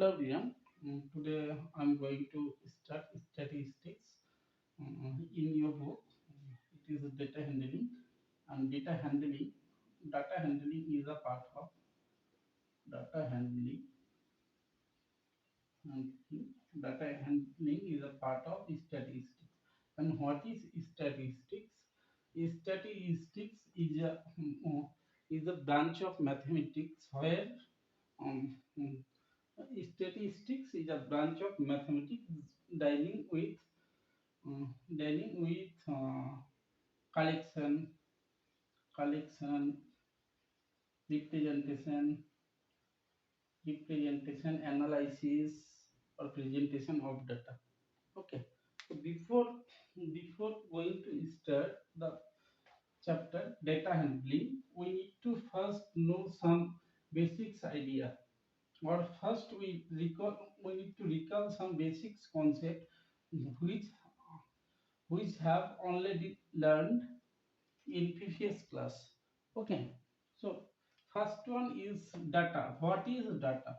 Hello everyone. Today I'm going to start statistics in your book. It is data handling, and data handling is a part of data handling and data handling is a part of statistics. And what is statistics? Statistics is a branch of mathematics where um, mm, statistics is a branch of mathematics dealing with collection, collection, representation, analysis, or presentation of data. Okay. So before going to start the chapter data handling, we need to first know some basics idea. Or first we need to recall some basics concept which which have already learned in previous class. Okay, so first one is data. What is data?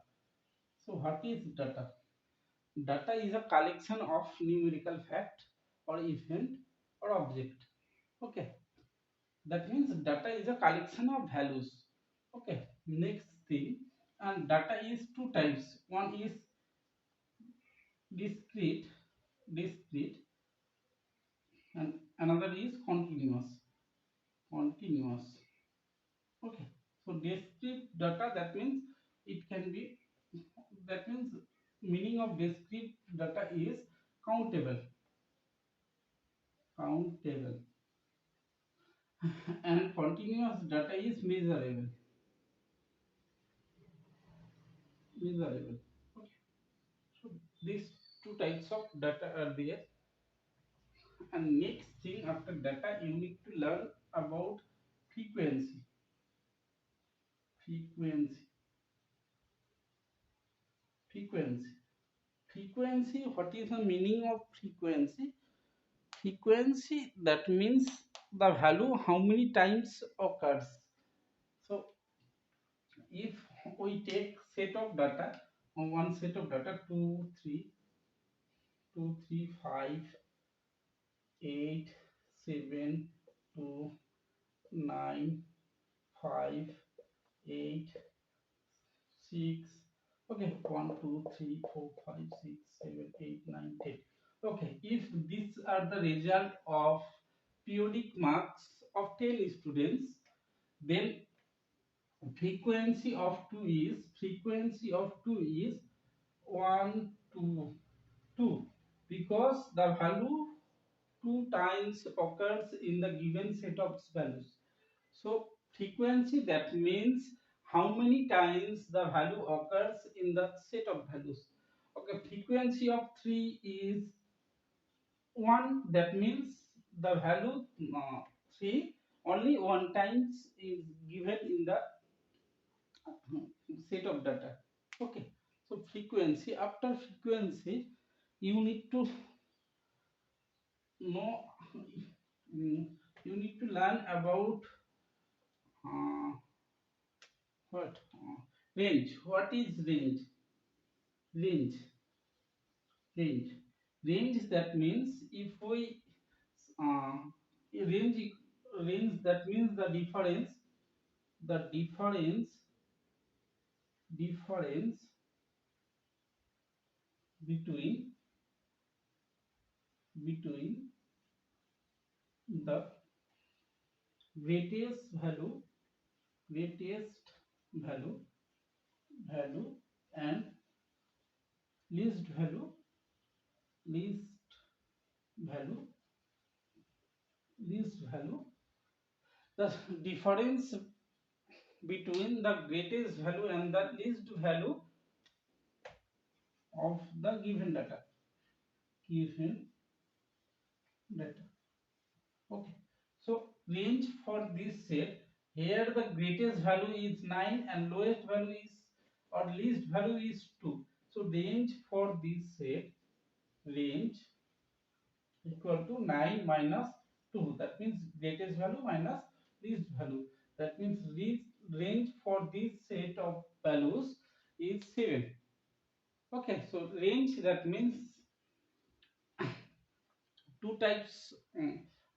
So what is data? Data is a collection of numerical fact or event or object. Okay, that means data is a collection of values. Okay, next thing, and data is two types. One is discrete, discrete, and another is continuous, continuous. Okay, so discrete data, that means it can be, that means meaning of discrete data is countable, countable, and continuous data is measurable, measurable. Okay, so these two types of data are there. And next thing after data, you need to learn about frequency, frequency, frequency. Frequency, what is the meaning of frequency? Frequency, that means the value how many times occurs. So if we take set of data, on one set of data 5 8 7 2 9 5 8 6, okay, 1 2 3 4 5 6 7 8 9 10. Okay, if these are the result of periodic marks of 10 students, then frequency of 2 is 1 2 2, because the value 2 times occurs in the given set of values. So frequency, that means how many times the value occurs in the set of values. Okay, frequency of 3 is 1, that means the value 3 only one times is given in the set of data. Okay, so frequency, after frequency you need to know, you need to learn about uh, what range. What is range? Range, range, range, that means if we uh, range, range, that means the difference, the difference between the greatest value, greatest value, and least value, least value, least value. The difference between the greatest value and the least value of the given data, given data. Okay, so range for this set, here the greatest value is 9 and lowest value is, or least value is 2. So range for this set, range equal to 9 minus 2, that means greatest value minus least value, that means range for this set of values is 7. Okay, so range, that means two types.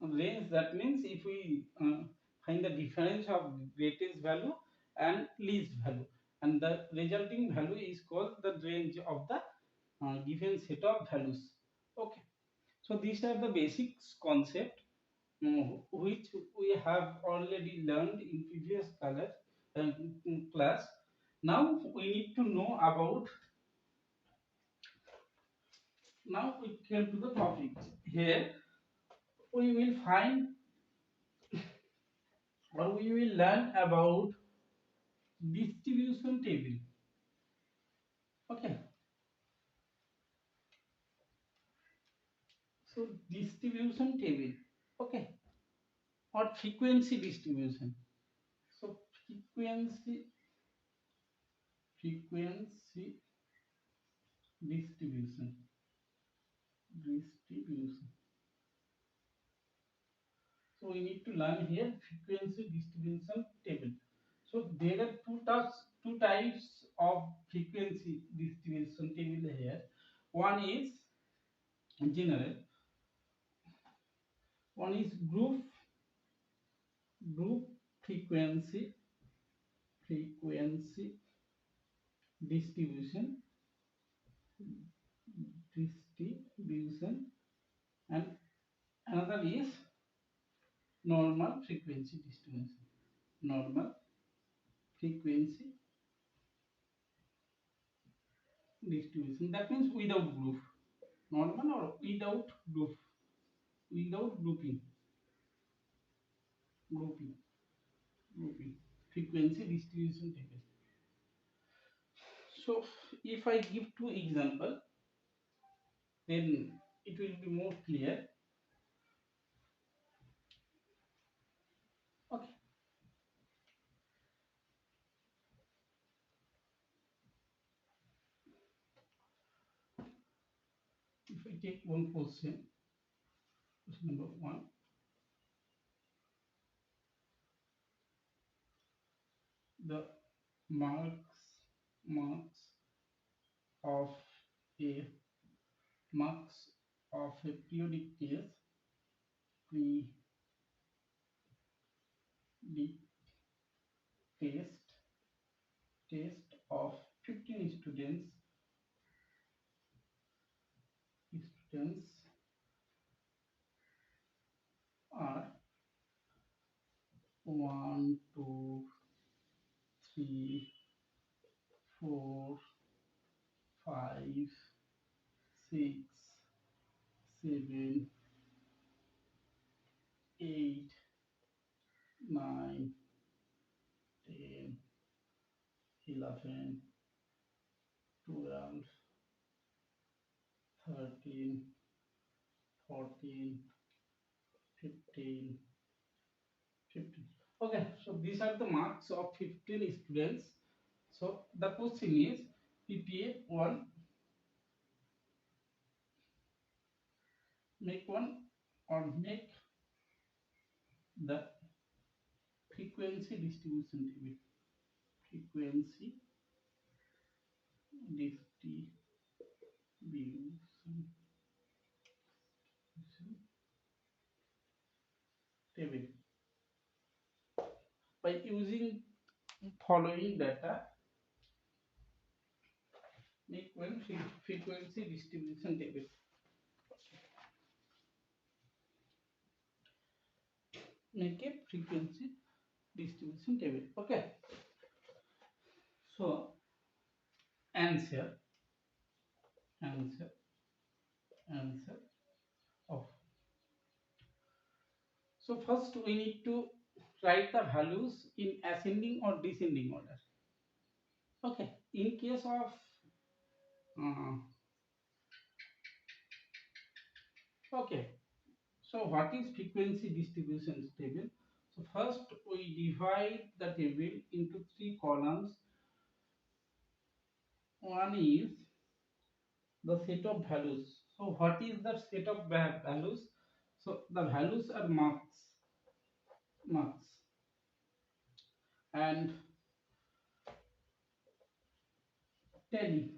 Range, that means if we find the difference of greatest value and least value, and the resulting value is called the range of the given set of values. Okay, so these are the basics concept which we have already learned in previous class. Now we need to know about. Now we came to the topic. Here we will find, or we will learn about distribution table. Okay, so distribution table. Okay, or frequency distribution. So frequency distribution. So we need to learn here frequency distribution table. So there are two types of frequency distribution table here. One is general, one is group frequency distribution distribution, and another is normal frequency distribution. Normal frequency distribution, that means without group. Normal or without group, without grouping grouping frequency distribution table. So if I give two example, then it will be more clear. Okay, if I take one question number one, the marks of a marks of a periodic pre test of 15 students are 1, 2, 3, 4, 5, 6, 7, 8, 9, 10, 11, 12, 13, 14, 15, 15. Okay, so these are the marks of 15 students. So the question is PPA 1, make one, or make the frequency distribution table. Frequency distribution table by using following data. Make one frequency distribution table. Make a frequency distribution table. Okay, so answer answer answer of. So first we need to write the values in ascending or descending order. Okay, in case of uh, okay, so what is frequency distribution table? So first we divide the table into three columns. One is the set of values. So what is the set of values? So the values are marks, and tally.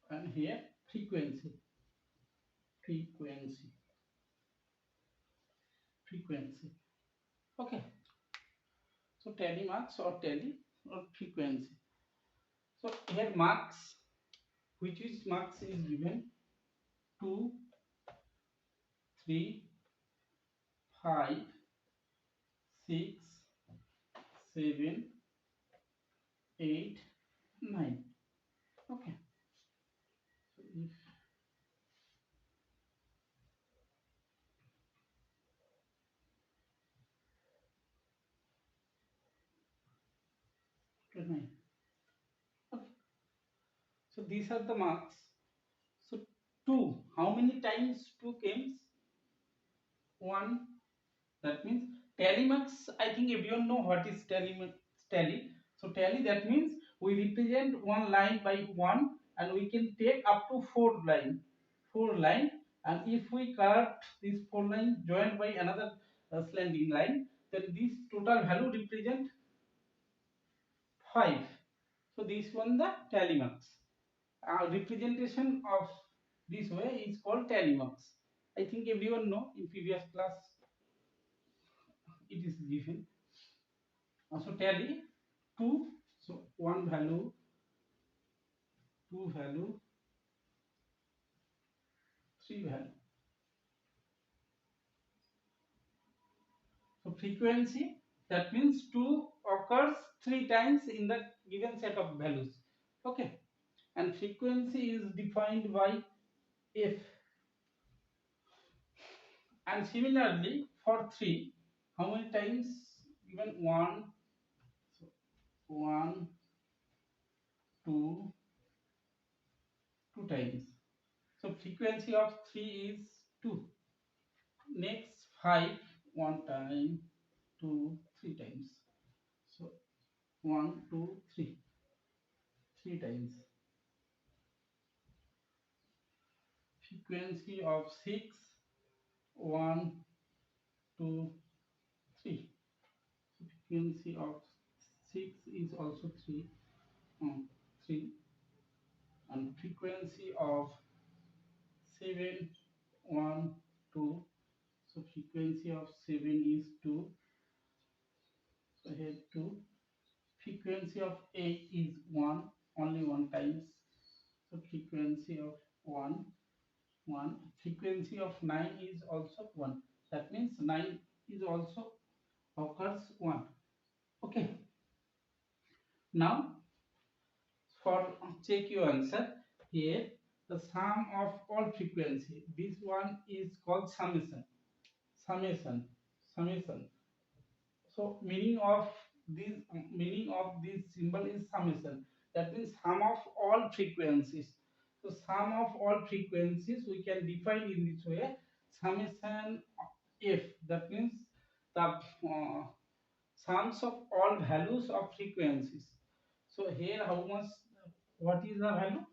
and here frequency frequency. Okay, so tally marks or tally or frequency. So here marks, which is marks is given 2, 3, 5, 6, 7, 8, 9. Okay, so if 9. Okay, so these are the marks. So 2, how many times 2 comes? 1. That means tally marks, I think everyone know what is tally. So tally, that means we represent one line by 1 and we can take up to 4 line, and if we cut this 4 line joined by another slanting line, then this total value represent 5. So this one the tally marks. Representation of this way is called tally marks. I think everyone know, in previous class it is given. So tally 2, so 1 value, 2 value, 3 value. So frequency, that means 2 occurs 3 times in the given set of values. Okay, and frequency is defined by f. And similarly for 3, how many times given? 1, so 1, 2, 2 times. So frequency of 3 is 2. Next 5, 1 time, 2, 3 times. So 1, 2, 3, 3 times. Frequency of 6, 1, 2, 3. So frequency of 6 is also 3, 3, and frequency of 7, 1, 2. So frequency of 7 is 2. So here 2. Frequency of 8 is 1, only 1 times. So frequency of 1, 1. Frequency of 9 is also 1. That means 9 is also occurs 1. Okay. Now for check your answer, here the sum of all frequency. This one is called summation. Summation. Summation. So meaning of this symbol is summation. That means sum of all frequencies. So sum of all frequencies we can define in this way: summation f. That means the sums of all values of frequencies. So here how much? What is the value?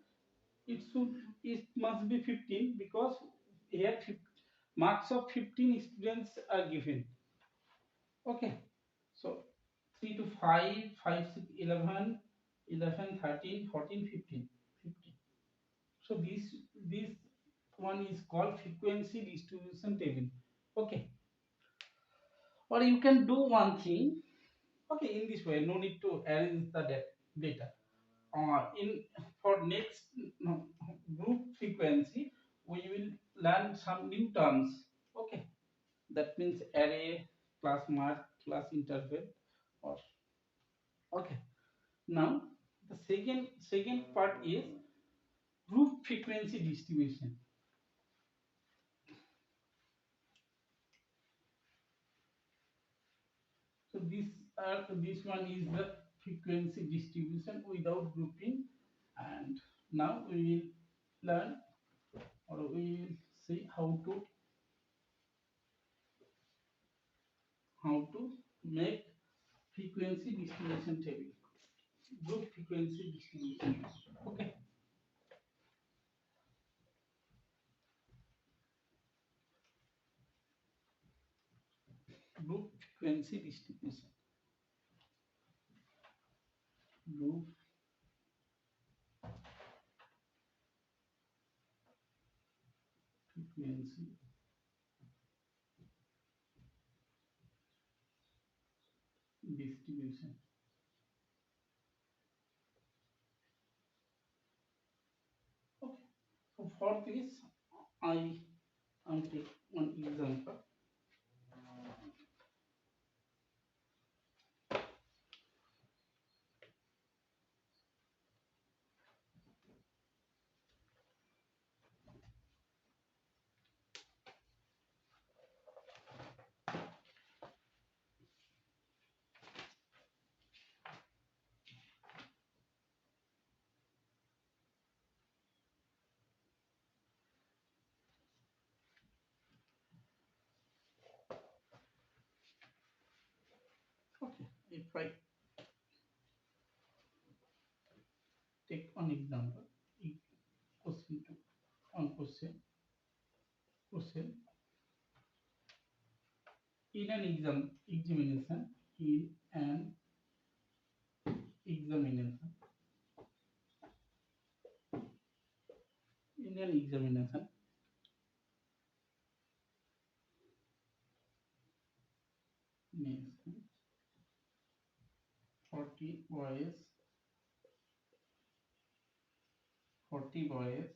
It must be 15, because here marks of 15 students are given. Okay. So 3 to 5, 5, 6, 11, 11, 13, 14, 15, 15. So this one is called frequency distribution table. Okay. Or you can do one thing. Okay, in this way, no need to arrange the data. In for next group frequency, we will learn some new terms. Okay, that means array, class mark, class interval, or okay. Now the second part is group frequency distribution. So this one is the frequency distribution without grouping, and now we will learn, or we will see how to make frequency distribution table, group frequency distribution. Okay, group frequency distribution. Group frequency distribution. Okay. So for this, I am take one example. Okay. If I take one example, question to one question in an examination in an examination in an examination 40 boys 40 boys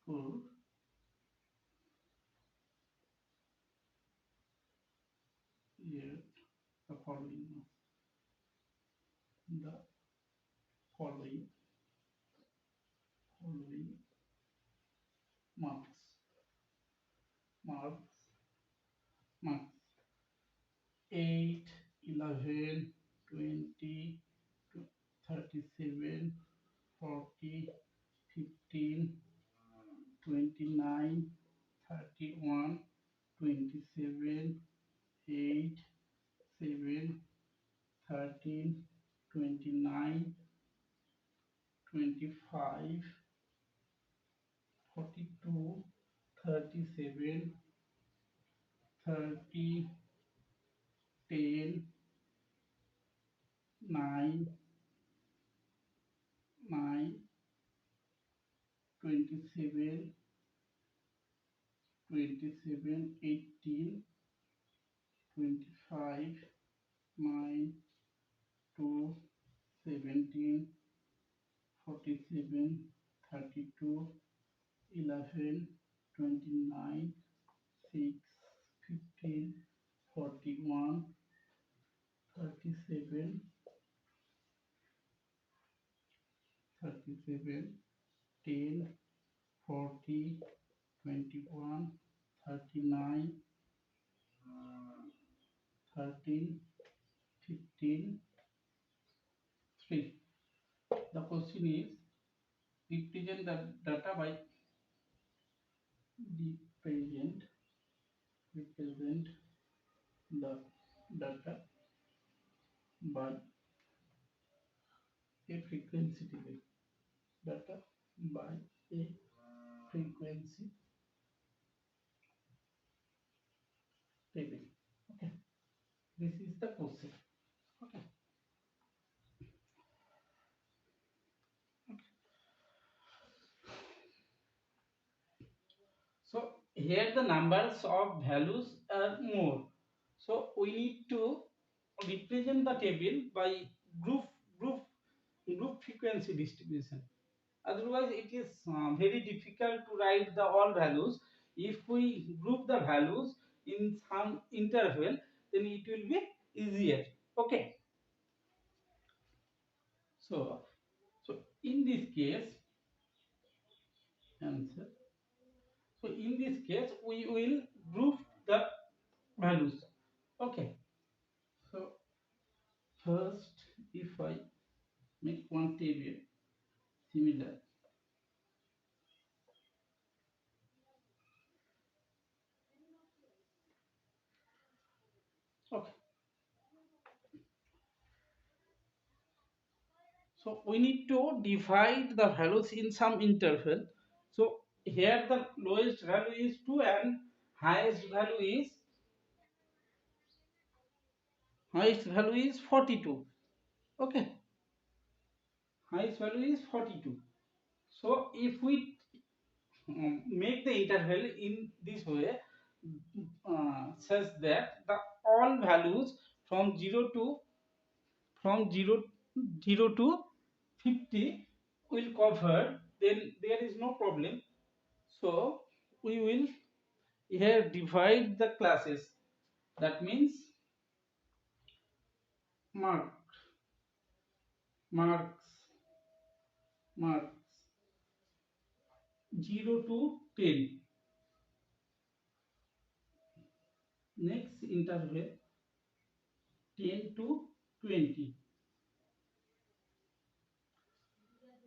scored here the the following following marks marks marks 8, 11, 20, 37, 40, 15, 29, 31, 27, 8, 7, 13, 29, 25, 42, 37, 30, 10, 9, 9, 27, 27, 18, 25, 9, 2, 17, 47, 32, 11, 29, 6, 15, 41, 37, 37, 10, 40, 21, 39, 13, 15, 3. The question is represent the data by represent represent the data by a frequency table. Data by a frequency table. Okay, this is the question. Okay. So here the numbers of values are more. So we need to represent the table by group group group frequency distribution. Otherwise, it is very difficult to write the all values. If we group the values in some interval, then it will be easier. Okay. So in this case, answer. So in this case, we will group the values. Okay. So first, if I make one table similar. Okay. So we need to divide the values in some interval. So here the lowest value is 2 and highest value is 42. Okay. Highest value is 42. So if we make the interval in this way, such that the all values from 0 to from 0 0 to 50 will cover, then there is no problem. So we will here divide the classes. That means mark marks marks 0 to 10. Next interval 10 to 20,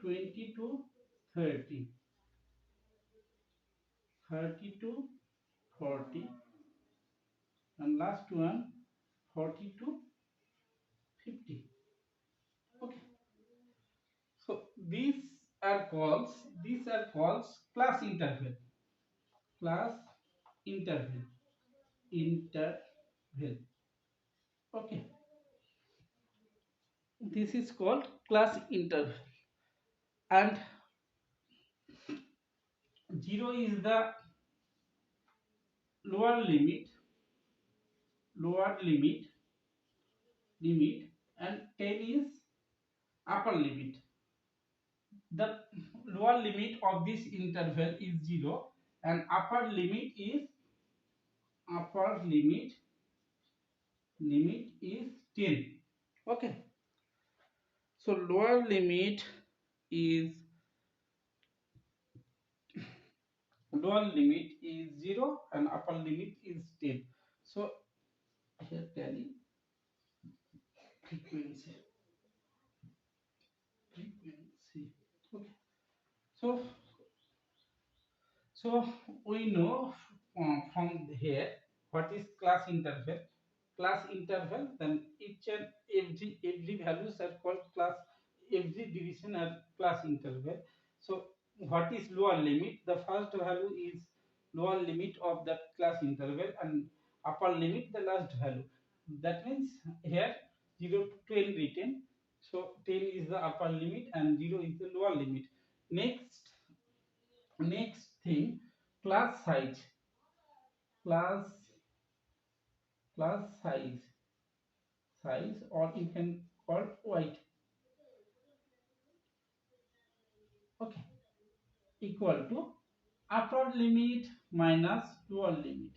20 to 30, 30 to 40, and last one 40 to 50. Okay. So these are called class interval. Class interval. Interval. Okay. This is called class interval. And 0 is the lower limit, lower limit, and 10 is upper limit. The lower limit of this interval is 0 and upper limit is 10. Okay. So lower limit is 0 and upper limit is 10. So here tally frequency. Okay. So So we know from here what is class interval. Class interval, then each and every values are called class. Every division are class interval. So what is lower limit? The first value is lower limit of that class interval, and upper limit the last value. That means here 0 to 10 written. So 10 is the upper limit and 0 is the lower limit. Next thing, class size. Class class size size, or you can call weight. Okay. Equal to upper limit minus lower limit.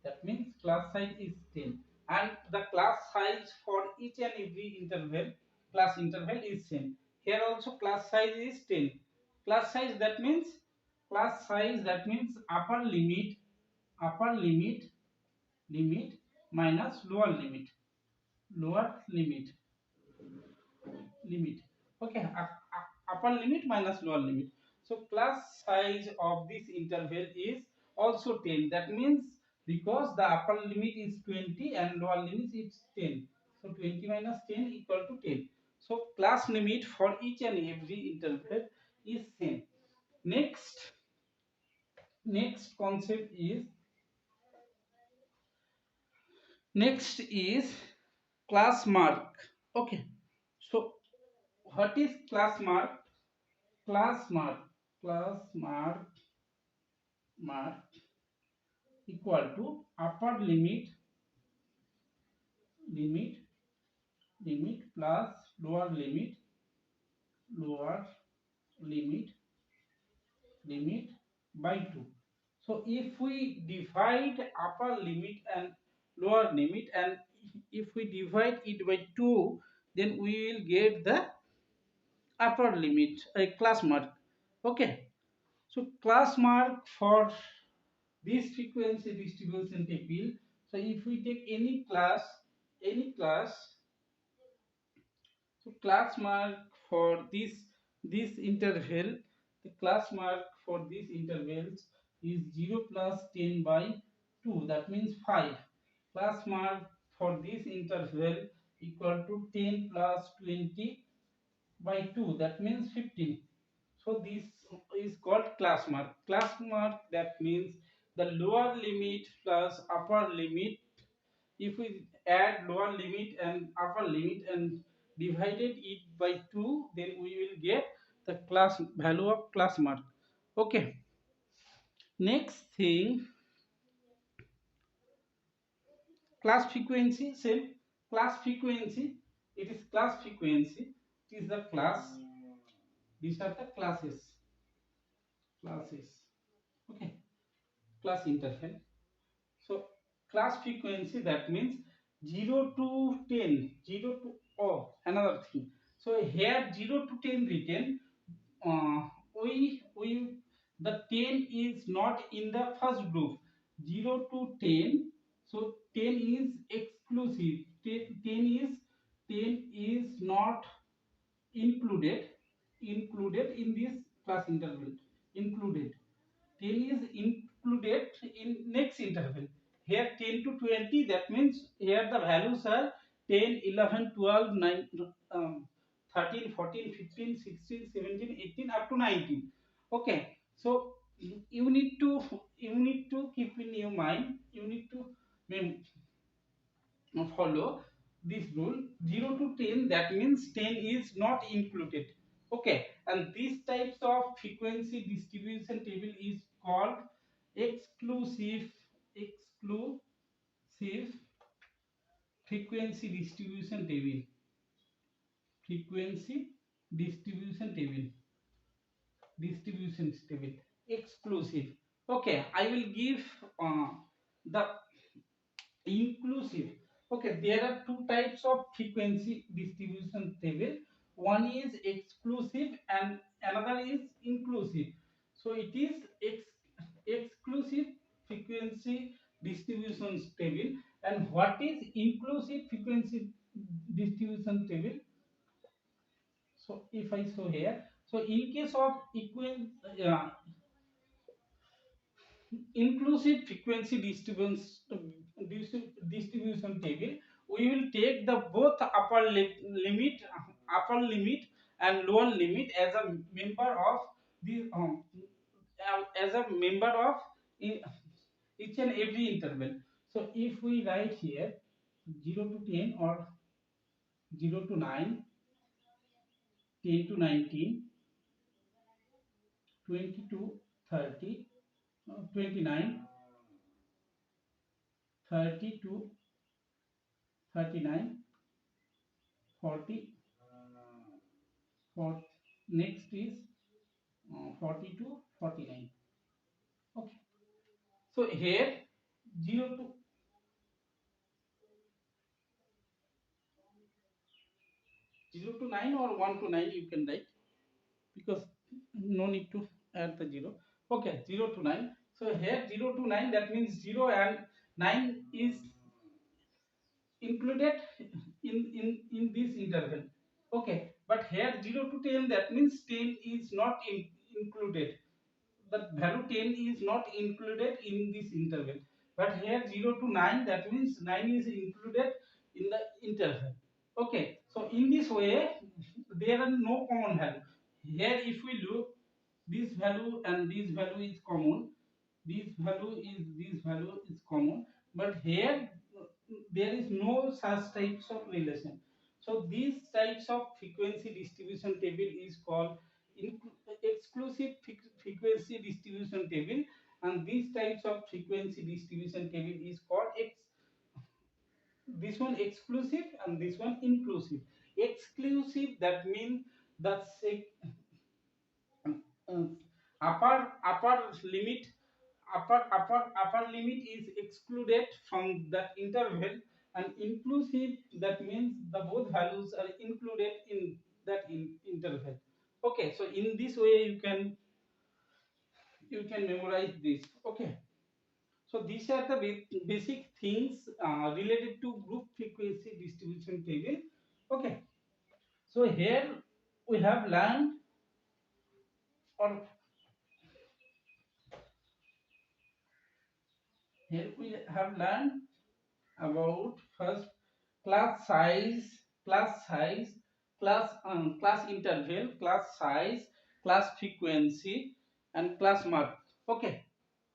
That means class size is 10, and the class size for each and every class interval is same. Here also class size is 10. Class size that means upper limit minus lower limit. Okay. Upper limit minus lower limit. So class size of this interval is also 10. That means because the upper limit is 20 and lower limit is 10, so 20 minus 10 equal to 10. So class limit for each and every interval is same. Next concept is next is class mark. Okay. So what is class mark? Class mark equal to upper limit limit plus lower limit limit by 2. So if we divide upper limit and lower limit, and if we divide it by 2, then we will get the upper limit, a class mark. Okay. So class mark for this frequency distribution table. So if we take any class, so class mark for this interval, the class mark for these intervals is 0 plus 10 by 2. That means 5. Class mark for this interval equal to 10 plus 20 by 2. That means 15. So this is called class mark. Class mark, that means the lower limit plus upper limit. If we add lower limit and upper limit and divided it by 2, then we will get the class value of class mark. Okay. Next thing, class frequency. Same class frequency. It is class frequency. It is the class. These are the classes. Okay, class interval. So class frequency, that means 0 to 10, 0 to, oh, another thing. So here 0 to 10 written, we the 10 is not in the first group. 0 to 10, so 10 is exclusive. 10 is not included in this class interval. Included, 10 is included in next interval. Here 10 to 20, that means here the values are 10, 11, 12, 9, 13, 14, 15, 16, 17, 18 up to 19. Okay, so you need to keep in your mind, you need to follow this rule. 0 to 10, that means 10 is not included. Okay, and these types of frequency distribution table is called exclusive frequency distribution table. Frequency distribution table exclusive. Okay, I will give the inclusive. Okay, there are two types of frequency distribution table. One is exclusive and another is inclusive. So it is exclusive frequency distribution table. And what is inclusive frequency distribution table? So if I show here, so in case of inclusive frequency distribution table, we will take the both upper limit and lower limit as a member of the each and every interval. So if we write here 0 to 10 or 0 to 9, 10 to 19, 20 to 30, 29, 30 to 39, 40, for next is 40 to 49. Okay, so here 0 to 9 or 1 to 9 you can write, because no need to add the 0. Okay, 0 to 9. So here 0 to 9, that means 0 and 9 is included in this interval. Okay, but here 0 to 10, that means 10 is not included. The value 10 is not included in this interval. But here 0 to 9, that means 9 is included in the interval. Okay, so in this way there are no common value. Here if we look, this value and this value is common, this value is common, but here there is no such types of relation. So these types of frequency distribution table is called exclusive frequency distribution table, and these types of frequency distribution table is called this one exclusive and this one inclusive. Exclusive, that means the uh, upper limit, upper limit is excluded from that interval, and inclusive, that means the both values are included in that interval. Okay, so in this way you can memorize this. Okay, so these are the basic things related to group frequency distribution table. Okay, so here we have learned, or here we have learned about first class size, class interval, class size, class frequency, and class mark. Okay,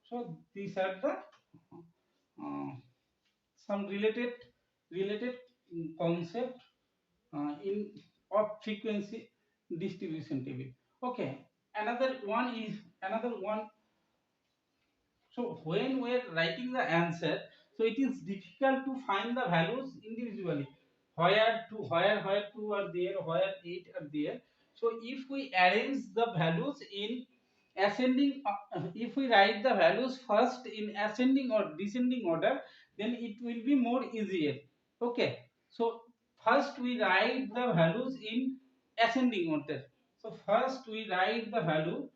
so these are the uh, some related concept in of frequency distribution table. Okay, another one So when we are writing the answer, so it is difficult to find the values individually. Where two are there, where eight are there. So if we arrange the values in ascending, if we write the values first in ascending or descending order, then it will be more easier. Okay. So first we write the values in ascending order. So first we write the value.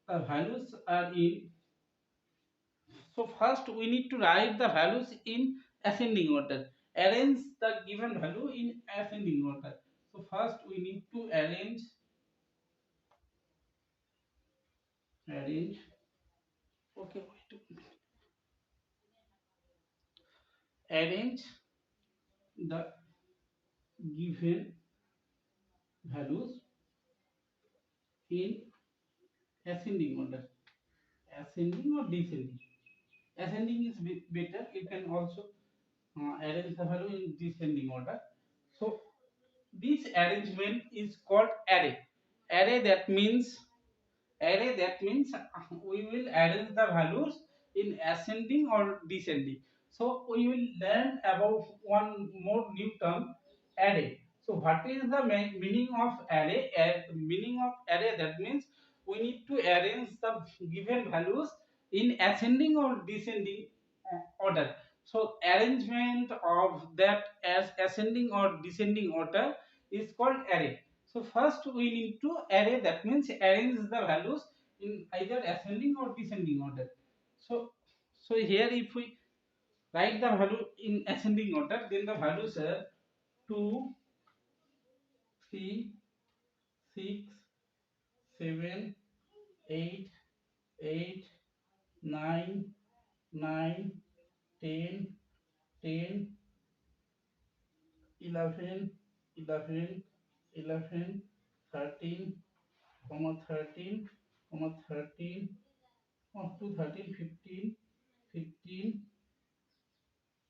The values are in, so first we need to write the values in ascending order. Arrange the given value in ascending order. So first we need to arrange. Okay, wait a minute. Arrange the given values in ascending order. Ascending or descending. Ascending is better. You can also arrange the value in descending order. So this arrangement is called array. Array that means we will arrange the values in ascending or descending. So we will learn about one more new term, array. So what is the meaning of array? Meaning of array, that means we need to arrange the given values in ascending or descending order. So arrangement of that as ascending or descending order is called array. So first we need to array, that means arrange the values in either ascending or descending order. So here if we write the value in ascending order, then the values are 2, 3, 6, 7, 8, 8, 9, 9, 10, 10, 11, 11, 11, 13, 13, 13, up to 13, 15, 15,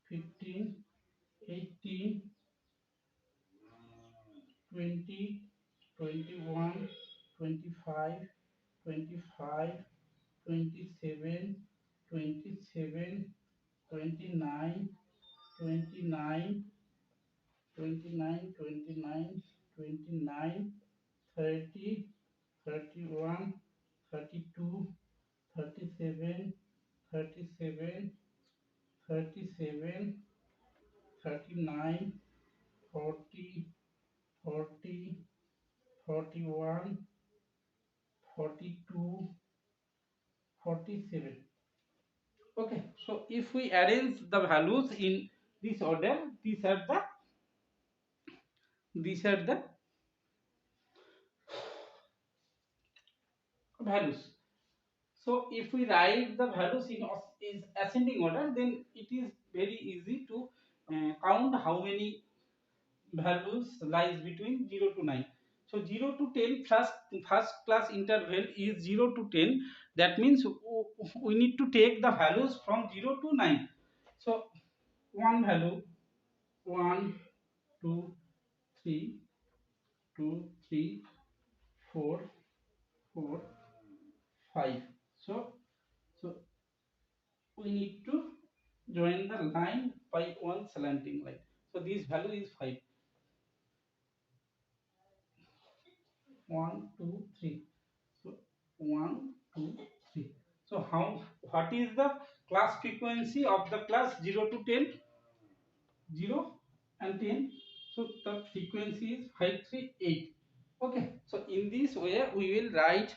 15, 18, 20, 21, 25, 25, 27, 27, 29, 29, 29, 29, 29, 30, 31, 32, 37, 37, 37, 39, 40, 40, 41, 42, 47. Okay, so if we arrange the values in this order, these are the values. So if we write the values in is ascending order, then it is very easy to count how many values lies between 0 to 9. So 0 to 10, first class interval is 0 to 10. That means we need to take the values from 0 to 9. So one value, 1, 2, 3, 2, 3, 4, 4, 5. So we need to join the line by one slanting line. So this value is 5. 1, 2, 3. So 1, 2, 3. So what is the class frequency of the class 0 to 10? 0 and 10. So the frequency is 538. Okay. So in this way we will write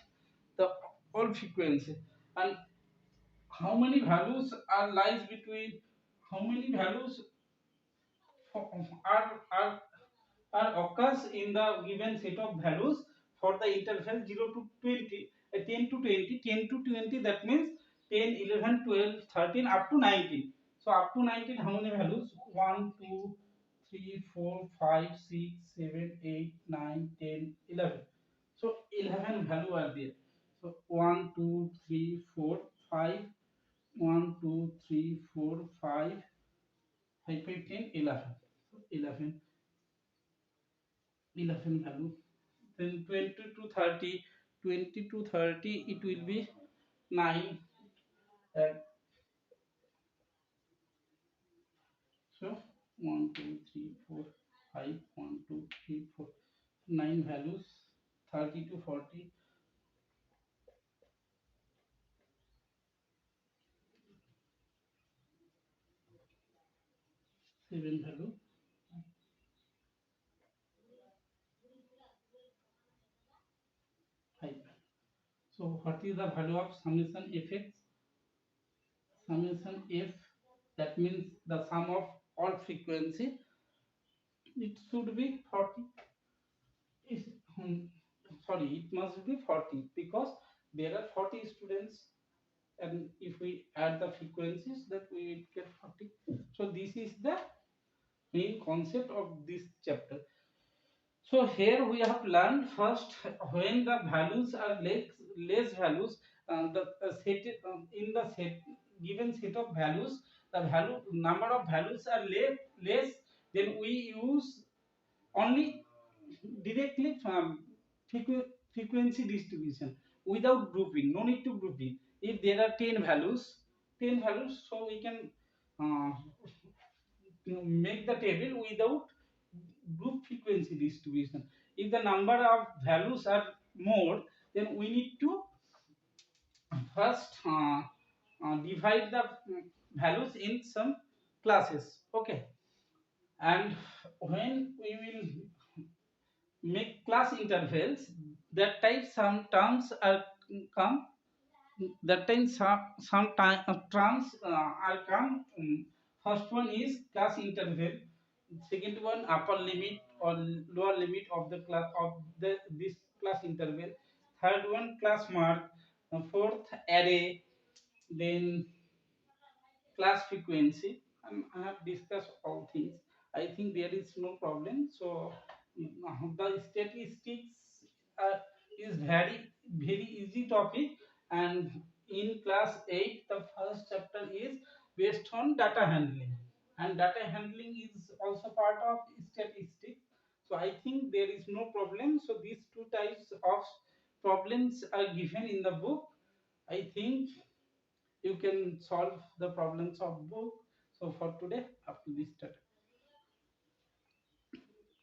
the all frequency, and how many values are lies between, how many values are are occurs in the given set of values for the interval 0 to 20, 10 to 20, 10 to 20, that means 10, 11, 12, 13 up to 19. So up to 19 how many values? 1, 2, 3, 4, 5, 6, 7, 8, 9, 10, 11. So 11 value are there. So 1, 2, 3, 4, 5, 1, 2, 3, 4, 5, 5, 10, 11. So 11, 11 value. Then 20 to 30, 20 to 30 it will be 9, 1 2 3 4 5 1 2 3 4 9 values, 30 to 40, 7 value, 5 value. So what is the value of summation fx? Summation f, that means the sum of all frequency, it should be 40. Is sorry, it must be 40 because there are 40 students, and if we add the frequencies, that we will get 40. So this is the main concept of this chapter. So here we have learned first, when the values are less values, the set in the set given set of values, the value number of values are less, then we use only directly from frequency distribution without grouping. No need to grouping. If there are 10 values, so we can uh, make the table without group frequency distribution. If the number of values are more, then we need to first divide the values in some classes. Okay, and when we will make class intervals, that type some terms are come, that time some time terms are come. First one is class interval, second one upper limit or lower limit of the class of this class interval, third one class mark, fourth array, then class frequency. I have discussed all things. I think there is no problem. So the statistics is very easy topic, and in class 8 the first chapter is based on data handling, and data handling is also part of statistics. So I think there is no problem. So these two types of problems are given in the book. I think you can solve the problems of book. So for today, up to this.